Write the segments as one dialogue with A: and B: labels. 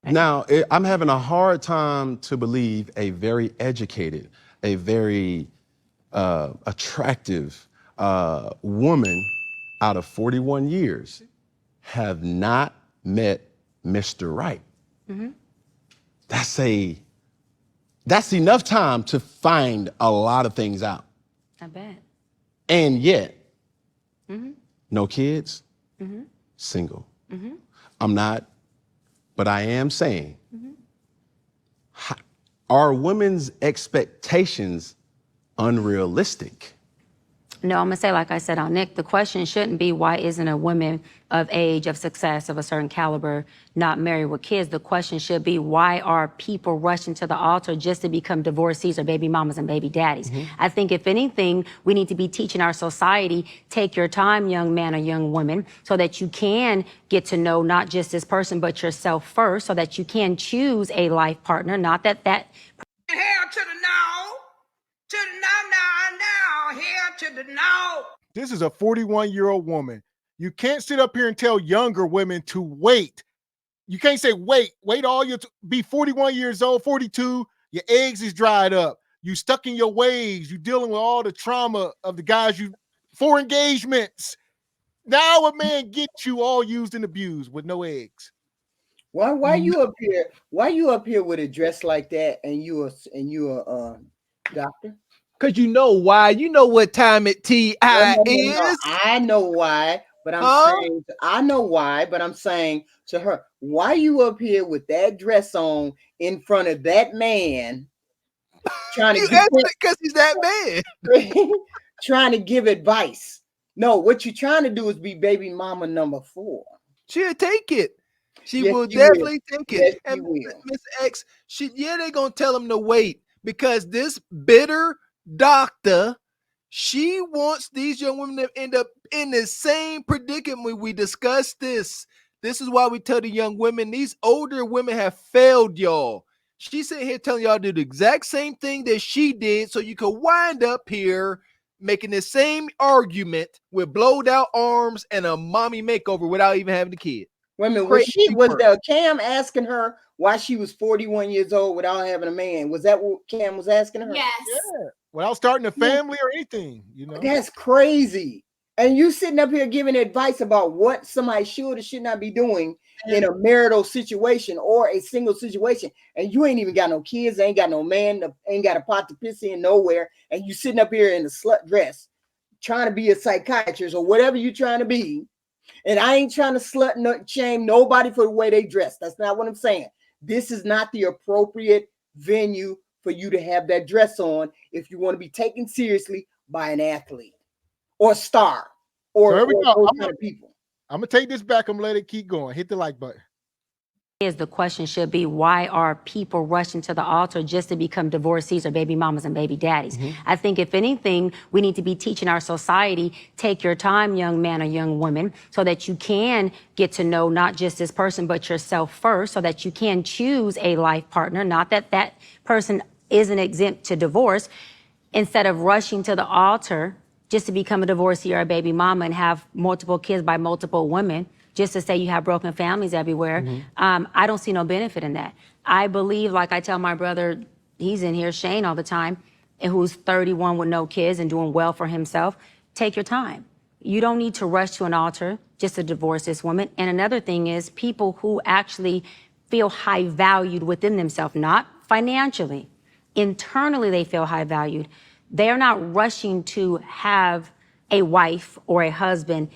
A: Now, I'm having a hard time to believe a very educated, a very attractive woman out of 41 years have not met Mr. Right. That's a that's enough time to find a lot of things out.
B: I bet.
A: And yet, no kids, single. I'm not, but I am saying, are women's expectations unrealistic?
B: No, I'm gonna say, like I said on Nick, the question shouldn't be why isn't a woman of age, of success, of a certain caliber not married with kids? The question should be why are people rushing to the altar just to become divorcees or baby mamas and baby daddies? I think if anything, we need to be teaching our society, take your time, young man or young woman, so that you can get to know not just this person, but yourself first, so that you can choose a life partner, not that
C: Hell to the no. To the no, here to the no.
D: This is a 41-year-old woman. You can't sit up here and tell younger women to wait. You can't say wait all your be 41 years old, 42, your eggs is dried up. You stuck in your ways. You dealing with all the trauma of the guys you 4 engagements. Now a man gets you all used and abused with no eggs.
E: Why you up here? Why you up here with a dress like that and you a doctor?
F: Because you know why. You know what time it TI is.
E: I know why, but I know why, but I'm saying to her, why you up here with that dress on in front of that man trying to
F: get because he's that man.
E: Trying to give advice. No, what you're trying to do is be baby mama number 4.
F: She'll take it. She will definitely take it.
E: Yes,
F: and Miss X, they're gonna tell him to wait because this bitter doctor, she wants these young women to end up in the same predicament. We discussed this. This is why we tell the young women, these older women have failed y'all. She's sitting here telling y'all to do the exact same thing that she did so you could wind up here making the same argument with blowed out arms and a mommy makeover without even having the kid.
E: Wait a minute, was Cam asking her why she was 41 years old without having a man? Was that what Cam was asking her?
G: Yes.
D: Yeah. Without starting a family or anything, you know.
E: That's crazy. And you sitting up here giving advice about what somebody should or should not be doing in a marital situation or a single situation, and you ain't even got no kids, ain't got no man, ain't got a pot to piss in nowhere, and you sitting up here in a slut dress trying to be a psychiatrist or whatever you're trying to be. And I ain't trying to slut shame nobody for the way they dress. That's not what I'm saying. This is not the appropriate venue for you to have that dress on if you want to be taken seriously by an athlete or star or kind of people.
D: I'm going to take this back. I'm going to let it keep going. Hit the like button.
B: The question should be why are people rushing to the altar just to become divorcees or baby mamas and baby daddies? I think if anything, we need to be teaching our society, take your time, young man or young woman, so that you can get to know not just this person, but yourself first, so that you can choose a life partner, not that that person isn't exempt to divorce, instead of rushing to the altar just to become a divorcee or a baby mama and have multiple kids by multiple women. Just to say you have broken families everywhere. I don't see no benefit in that. I believe, like I tell my brother, he's in here, Shane, all the time, and who's 31 with no kids and doing well for himself, take your time. You don't need to rush to an altar just to divorce this woman. And another thing is people who actually feel high valued within themselves, not financially, internally they feel high valued. They're not rushing to have a wife or a husband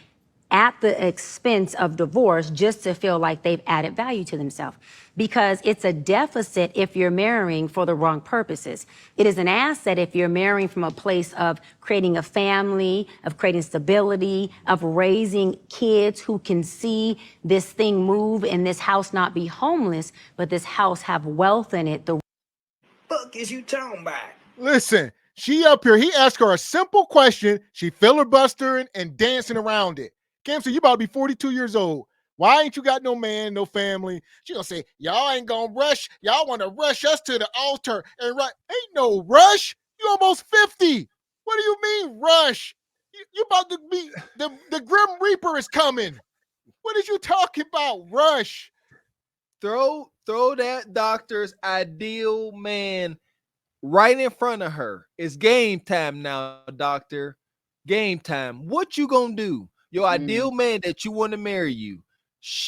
B: at the expense of divorce just to feel like they've added value to themselves. Because it's a deficit if you're marrying for the wrong purposes. It is an asset if you're marrying from a place of creating a family, of creating stability, of raising kids who can see this thing move and this house not be homeless, but this house have wealth in it. The
C: fuck is you talking about?
D: Listen, she up here, he asked her a simple question. She filibustering and dancing around it. Cam said, you about to be 42 years old. Why ain't you got no man, no family? She gonna say, y'all ain't gonna rush. Y'all want to rush us to the altar and right. Ain't no rush. You almost 50. What do you mean rush? You about to be, the Grim Reaper is coming. What is you talking about, rush?
F: throw that doctor's ideal man right in front of her. It's game time now, doctor. Game time. What you gonna do? Your ideal man that you want to marry you.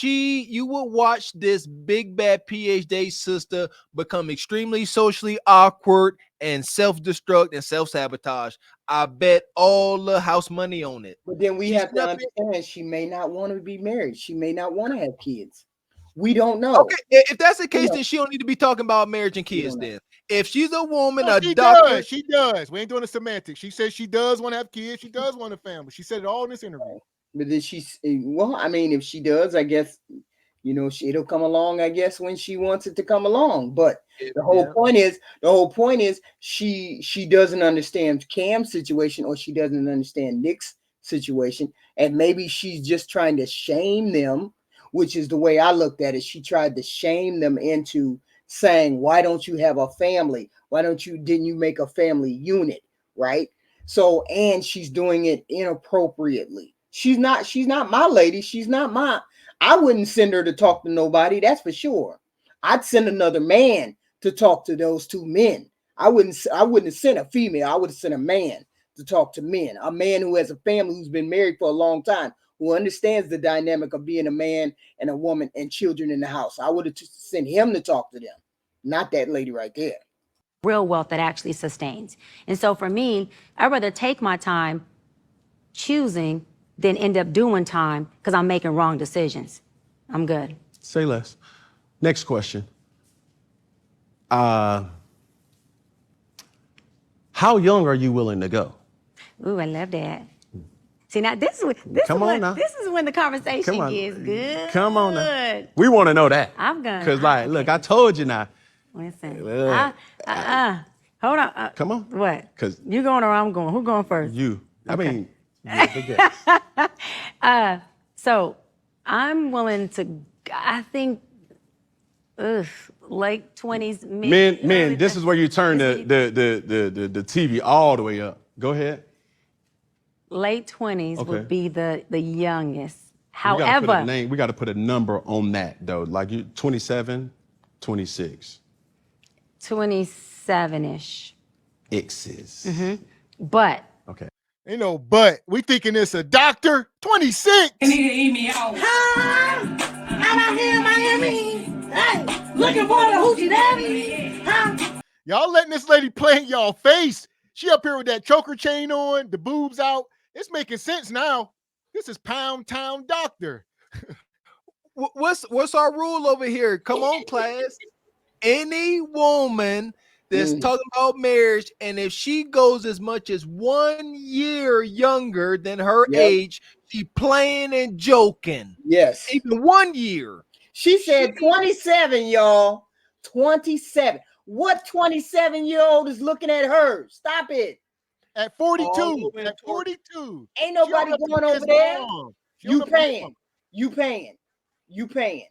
F: You will watch this big bad PhD sister become extremely socially awkward and self-destruct and self-sabotage. I bet all the house money on it.
E: But then we
F: She's
E: have to
F: nothing-
E: understand she may not want to be married. She may not want to have kids. We don't know.
F: Okay, if that's the case,
E: know.
F: then she don't need to be talking about marriage and kids.
E: don't know.
F: Then, if she's a woman,
D: No,
F: a
D: she
F: doctor,
D: does. She does. We ain't doing the semantics. She says she does want to have kids. She does want a family. She said it all in this interview.
E: But then well, I mean, if she does, I guess, it'll come along, I guess, when she wants it to come along. But the whole point is she doesn't understand Cam's situation, or she doesn't understand Nick's situation. And maybe she's just trying to shame them, which is the way I looked at it. She tried to shame them into saying, why don't you have a family? Didn't you make a family unit? Right. So, and she's doing it inappropriately. She's not my lady. I wouldn't send her to talk to nobody. That's for sure. I'd send another man to talk to those two men. I wouldn't have sent a female. I would have sent a man to talk to men, a man who has a family, who's been married for a long time, who understands the dynamic of being a man and a woman and children in the house. I would have sent him to talk to them, not that lady right there.
B: Real wealth that actually sustains. And so for me, I'd rather take my time choosing than end up doing time because I'm making wrong decisions. I'm good.
A: Say less. Next question. How young are you willing to go?
B: Ooh, I love that. See, now this is when the conversation gets good.
A: Come on now. We want to know that.
B: I'm gonna.
A: Because, look, I told you now.
B: Listen.
A: Look.
B: Hold on.
A: Come on.
B: What?
A: 'Cause
B: you going or I'm going? Who going first?
A: You.
B: Okay.
A: I mean, you're the guest.
B: So I'm willing to. I think, late 20s.
A: Men, this is where you turn the TV all the way up. Go ahead.
B: Late 20s
A: Okay.
B: would be the youngest.
A: We
B: However,
A: got to put a number on that, though. Like you, 27, 26.
B: 27-ish.
A: X's.
B: But
A: Okay.
D: Ain't no but. We thinking it's a doctor. 26.
C: You need to eat me out. I'm out here in Miami. Hey, looking for the hoochie daddy. Huh?
D: Y'all letting this lady play in y'all face. She up here with that choker chain on, the boobs out. It's making sense now. This is Pound Town Doctor.
F: what's our rule over here? Come on, class. Any woman that's talking about marriage, and if she goes as much as 1 year younger than her age, she playing and joking.
E: Yes.
F: Even 1 year.
E: She said 27, y'all. 27. What 27-year-old is looking at her? Stop it.
D: At 42.
F: Oh,
D: At 42.
E: Ain't nobody
D: She
E: going
D: on
E: over
D: the
E: there.
D: mom. She
E: You
D: on the
E: paying.
D: mom.
E: You paying. You paying.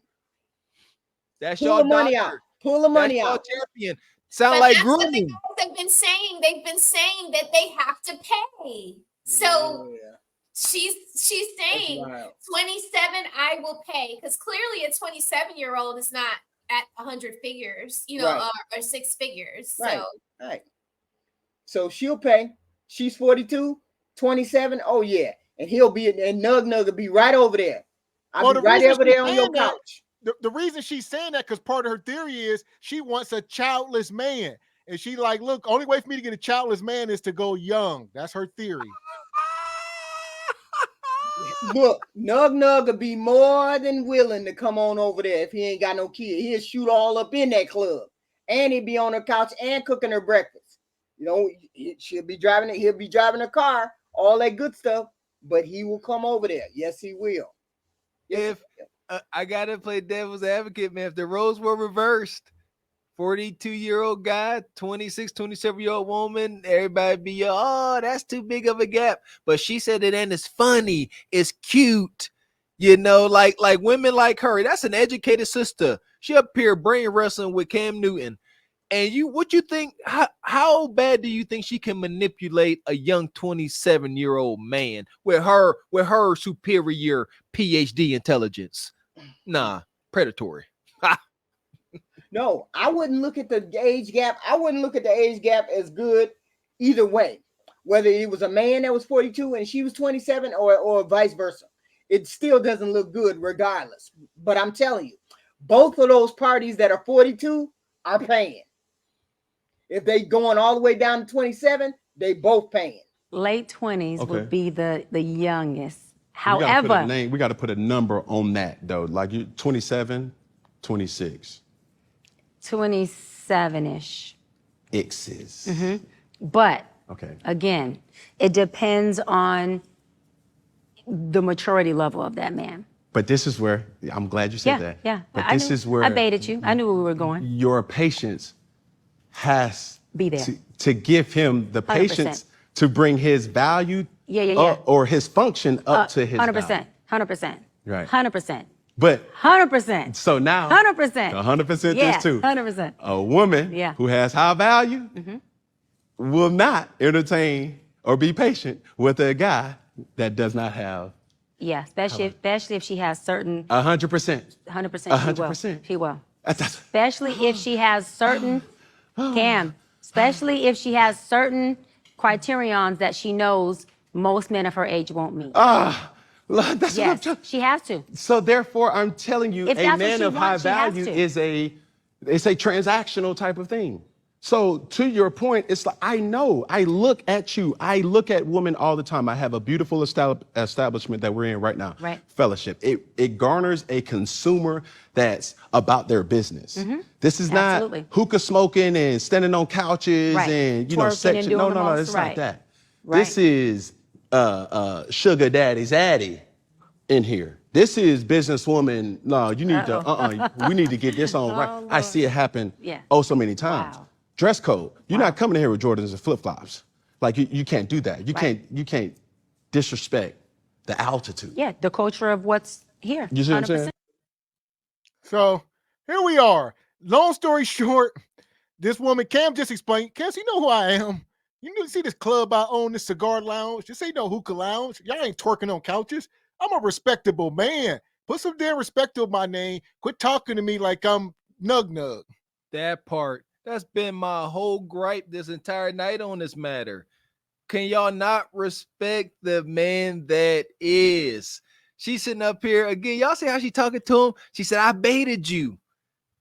F: That's
E: Pull
F: your
E: the money
F: doctor.
E: out. Pull the money
F: That's y'all
E: out.
F: champion. Sound
G: But
F: like
G: that's what the
F: grooming.
G: guys have been saying. They've been saying that they have to pay. So
E: Oh, yeah.
G: she's saying
E: That's wild.
G: 27, I will pay, because clearly a 27-year-old is not at 100 figures,
E: Right.
G: or 6 figures.
E: Right.
G: So
E: Right. So she'll pay. She's 42, 27. Oh, yeah. And he'll be, and Nug will be right over there. I'll be
D: the
E: right
D: reason
E: over
D: she's
E: there on your
D: saying that-
E: couch.
D: The reason she's saying that, because part of her theory is she wants a childless man. And she like, look, only way for me to get a childless man is to go young. That's her theory.
E: Look, Nug will be more than willing to come on over there if he ain't got no kid. He'll shoot all up in that club. And he'll be on her couch and cooking her breakfast. She'll be driving it. He'll be driving a car, all that good stuff. But he will come over there. Yes, he will. Yes,
F: If I gotta play devil's advocate, man, if the roles were reversed, 42-year-old guy, 26, 27-year-old woman, everybody be, oh, that's too big of a gap. But she said it, and it's funny, it's cute, like women like her. That's an educated sister. She up here brain wrestling with Cam Newton. And what you think? How bad do you think she can manipulate a young 27-year-old man with her superior PhD intelligence? Nah, predatory.
E: No, I wouldn't look at the age gap. I wouldn't look at the age gap as good either way. Whether it was a man that was 42 and she was 27 or vice versa. It still doesn't look good regardless. But I'm telling you, both of those parties that are 42 are paying. If they going all the way down to 27, they both paying.
B: Late 20s
A: Okay.
B: would be the youngest.
A: We gotta put a
B: However,
A: name. We got to put a number on that though. Like you, 27, 26.
B: 27-ish.
A: X's.
B: But
A: Okay.
B: again, it depends on the maturity level of that man.
A: But this is where I'm glad you said
B: Yeah,
A: that.
B: yeah.
A: But
B: I
A: this
B: knew.
A: is where
B: I baited you. I knew where we were going.
A: your patience has
B: Be there.
A: to give him the
B: 100%.
A: patience to bring his value
B: Yeah.
A: up, or his function up to his
B: 100%.
A: value.
B: 100%.
A: Right.
B: 100%.
A: But
B: 100%.
A: so now
B: 100%.
A: 100%
B: Yeah,
A: this too.
B: 100%.
A: A woman
B: Yeah.
A: who has high value will not entertain or be patient with a guy that does not have
B: Yeah, especially if she has certain
A: 100%.
B: 100%.
A: 100%.
B: She will.
A: That's-
B: Especially if she has certain Cam. Especially if she has certain criterions that she knows most men of her age won't meet.
A: That's what I'm
B: Yes,
A: trying-
B: she has to.
A: So therefore, I'm telling you,
B: If
A: a
B: that's what
A: man
B: she
A: of high
B: wants, she has
A: value
B: to.
A: it's a transactional type of thing. So to your point, it's like I know, I look at you, I look at women all the time. I have a beautiful establishment that we're in right now,
B: Right.
A: Fellowship. It garners a consumer that's about their business. This is not
B: Absolutely.
A: hookah smoking and standing on couches
B: Right.
A: and
B: Twerking and
A: section.
B: doing
A: No,
B: the
A: no, no,
B: most,
A: it's
B: right.
A: not that.
B: Right.
A: This is sugar daddy's addy in here. This is businesswoman. No, you need to, we need to get this on right.
B: Oh,
A: I see it happen
B: Yeah.
A: so many times.
B: Wow.
A: Dress code. You're not coming in here with Jordans and flip-flops. Like you can't do that. You
B: Right.
A: can't disrespect the altitude.
B: Yeah, the culture of what's here.
A: You see what I'm saying?
D: So here we are. Long story short, this woman, Cam just explained. Cam, you know who I am. You see this club I own, this cigar lounge. This ain't no hookah lounge. Y'all ain't twerking on couches. I'm a respectable man. Put some damn respect on my name. Quit talking to me like I'm nug nug.
F: That part. That's been my whole gripe this entire night on this matter. Can y'all not respect the man that is? She's sitting up here again. Y'all see how she talking to him? She said, I baited you.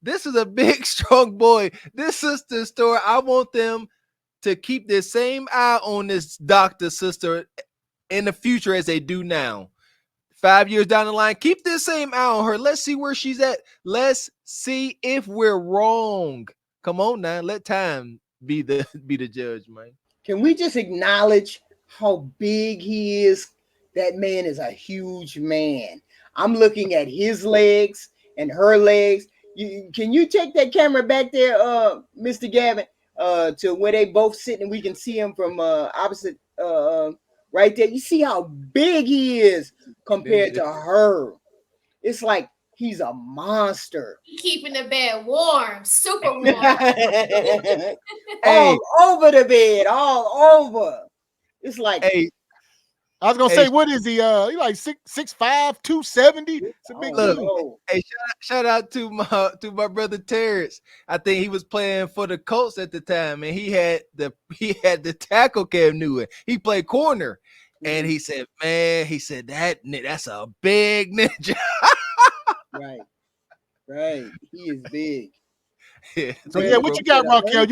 F: This is a big, strong boy. This sister's story. I want them to keep the same eye on this doctor sister in the future as they do now. 5 years down the line, keep the same eye on her. Let's see where she's at. Let's see if we're wrong. Come on now, let time be the judge, man.
E: Can we just acknowledge how big he is? That man is a huge man. I'm looking at his legs and her legs. Can you take that camera back there, Mr. Gavin, to where they both sitting and we can see him from opposite right there. You see how big he is compared to her. It's like he's a monster.
G: Keeping the bed warm, super warm.
E: All over the bed, all over. It's like,
F: Hey,
D: I was gonna say, what is he? He like 6'5", 270. It's a big
F: look,
D: dude.
F: hey, shout out to my brother Terrence. I think he was playing for the Colts at the time, and he had the tackle Cam Newton. He played corner, and he said, "Man, that's a big ninja."
E: Right. He is big.
F: Yeah,
D: So yeah, what you got, Raquel?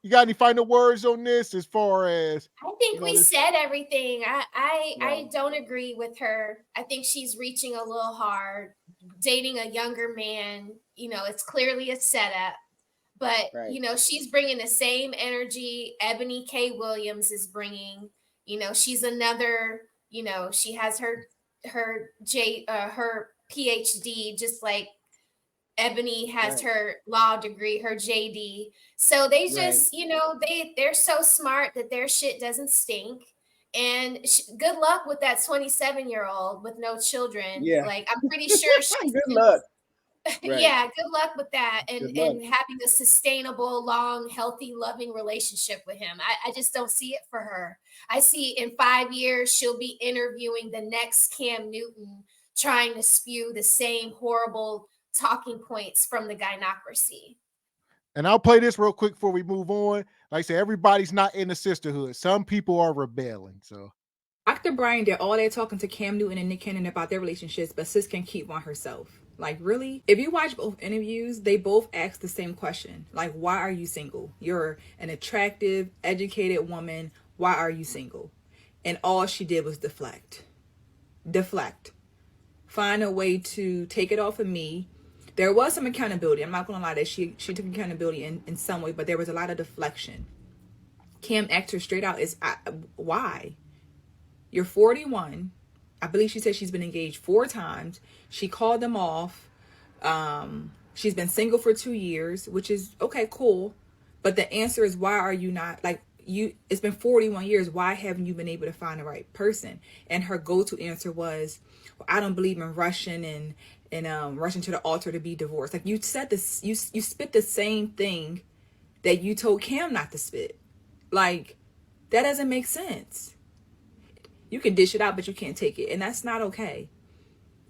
D: You got any final words on this as far as?
G: I think we
D: this-
G: said everything. I don't agree with her. I think she's reaching a little hard, dating a younger man. It's clearly a setup, but she's bringing the same energy Ebony K. Williams is bringing. She's another. She has her PhD, just like Ebony has her law degree, her JD. So they just, they're so smart that their shit doesn't stink. And good luck with that 27-year-old with no children.
E: Yeah.
G: Like, I'm pretty sure she's
E: Good luck. Right.
G: Yeah, good luck with that and
E: luck.
G: having a sustainable, long, healthy, loving relationship with him. I just don't see it for her. I see in 5 years she'll be interviewing the next Cam Newton, trying to spew the same horrible talking points from the gynocracy.
D: And I'll play this real quick before we move on. Like I said, everybody's not in the sisterhood. Some people are rebelling. So
H: Dr. Bryant did all that talking to Cam Newton and Nick Cannon about their relationships, but sis can keep one herself. Like, really? If you watch both interviews, they both ask the same question. Like, why are you single? You're an attractive, educated woman. Why are you single? And all she did was deflect. Find a way to take it off of me. There was some accountability. I'm not going to lie that she took accountability in some way, but there was a lot of deflection. Cam asked her straight out, why? You're 41. I believe she said she's been engaged 4 times. She called them off. She's been single for 2 years, which is okay, cool. But the answer is, why are you not, like, it's been 41 years. Why haven't you been able to find the right person? And her go-to answer was, well, I don't believe in rushing and rushing to the altar to be divorced. Like, you said this, you spit the same thing that you told Cam not to spit. Like, that doesn't make sense. You can dish it out, but you can't take it. And that's not okay.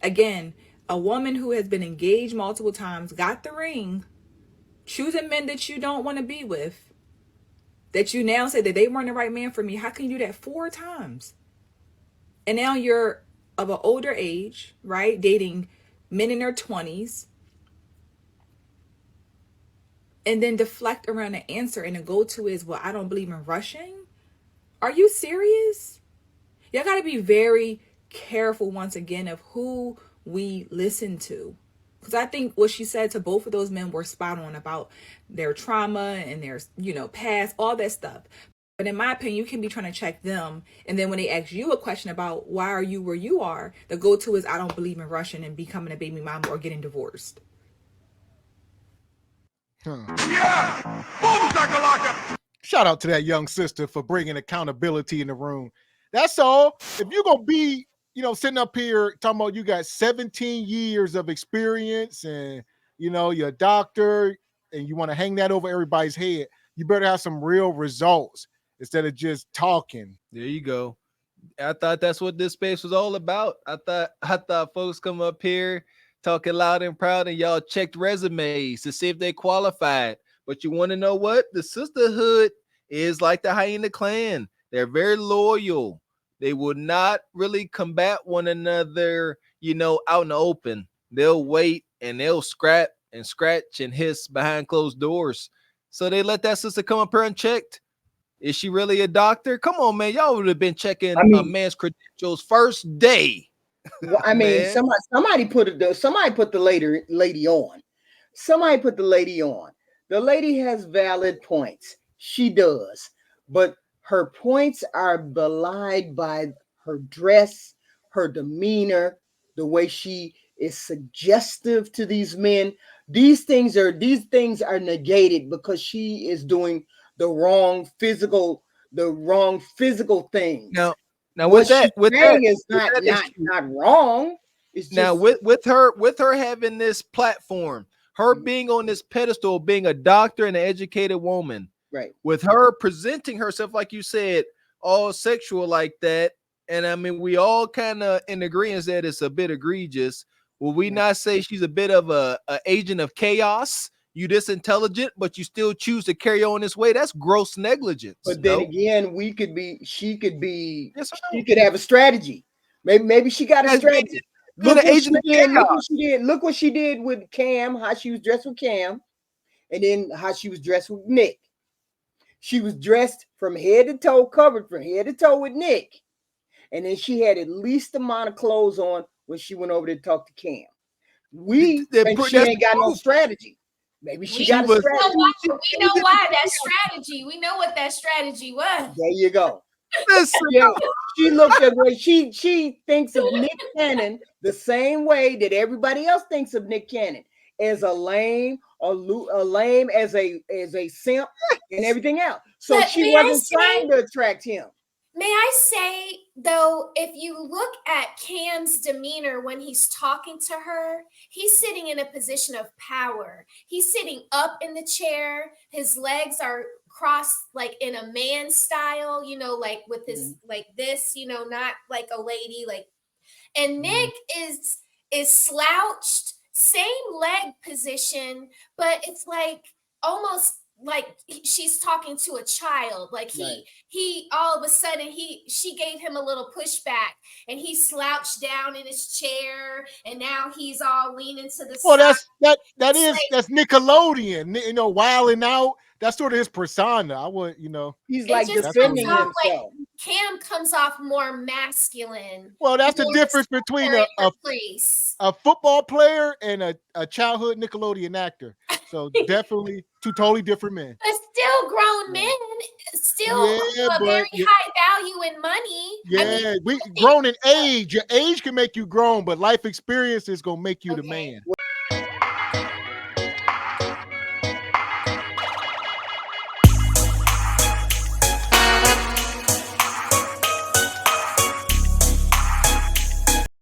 H: Again, a woman who has been engaged multiple times, got the ring, choosing men that you don't want to be with, that you now say that they weren't the right man for me. How can you do that 4 times? And now you're of an older age, right? Dating men in their 20s. And then deflect around the answer, and the go-to is, well, I don't believe in rushing. Are you serious? Y'all got to be very careful once again of who we listen to. Because I think what she said to both of those men were spot on about their trauma and their, past, all that stuff. But in my opinion, you can be trying to check them. And then when they ask you a question about why are you where you are, the go-to is, I don't believe in rushing and becoming a baby mama or getting divorced.
D: Yeah! Boom, shout out to that young sister for bringing accountability in the room. That's all. If you're going to be, sitting up here talking about you got 17 years of experience and, you're a doctor and you want to hang that over everybody's head, you better have some real results instead of just talking.
F: There you go. I thought that's what this space was all about. I thought folks come up here talking loud and proud and y'all checked resumes to see if they qualified. But you want to know what? The sisterhood is like the hyena clan. They're very loyal. They will not really combat one another, out in the open. They'll wait and they'll scrap and scratch and hiss behind closed doors. So they let that sister come up here unchecked. Is she really a doctor? Come on, man. Y'all would have been checking a man's credentials first day.
E: Well, somebody put the lady on. Somebody put the lady on. The lady has valid points. She does. But her points are belied by her dress, her demeanor, the way she is suggestive to these men. These things are negated because she is doing the wrong physical things.
F: Now
E: what is not wrong. It's just,
F: now with her having this platform, her being on this pedestal, being a doctor and an educated woman,
E: right?
F: With her presenting herself, like you said, all sexual like that, and I mean, we all kind of in agreement that it's a bit egregious. Will we not say she's a bit of a agent of chaos? You this intelligent, but you still choose to carry on this way. That's gross negligence.
E: But then again, she could have a strategy. Maybe she got a strategy. Look what she did with Cam, how she was dressed with Cam, and then how she was dressed with Nick. She was dressed from head to toe, covered from head to toe with Nick. And then she had at least the amount of clothes on when she went over to talk to Cam. We think she ain't got no strategy. Maybe she got a strategy.
G: We know why that strategy. We know what that strategy was.
E: There you go. She looked at way she thinks of Nick Cannon the same way that everybody else thinks of Nick Cannon, as a lame, as a simp and everything else. So she wasn't trying to attract him.
G: May I say, though, if you look at Cam's demeanor when he's talking to her, he's sitting in a position of power. He's sitting up in the chair. His legs are crossed like in a man style, like with his like this, not like a lady. Like, and Nick is slouched same leg position, but it's like almost like she's talking to a child. Like he all of a sudden she gave him a little pushback and he slouched down in his chair and now he's all leaning to the
D: Well,
G: side.
D: that's Nickelodeon, you know, wilding out. That's sort of his persona. I would, you know,
E: he's like
G: it just
E: defending
G: comes off
E: himself.
G: like Cam comes off more masculine.
D: Well, that's the difference between a football player and a childhood Nickelodeon actor. So definitely two totally different men.
G: But still grown men, still a very high value in money.
D: Yeah, we grown in age. Your age can make you grown, but life experience is gonna make you the man.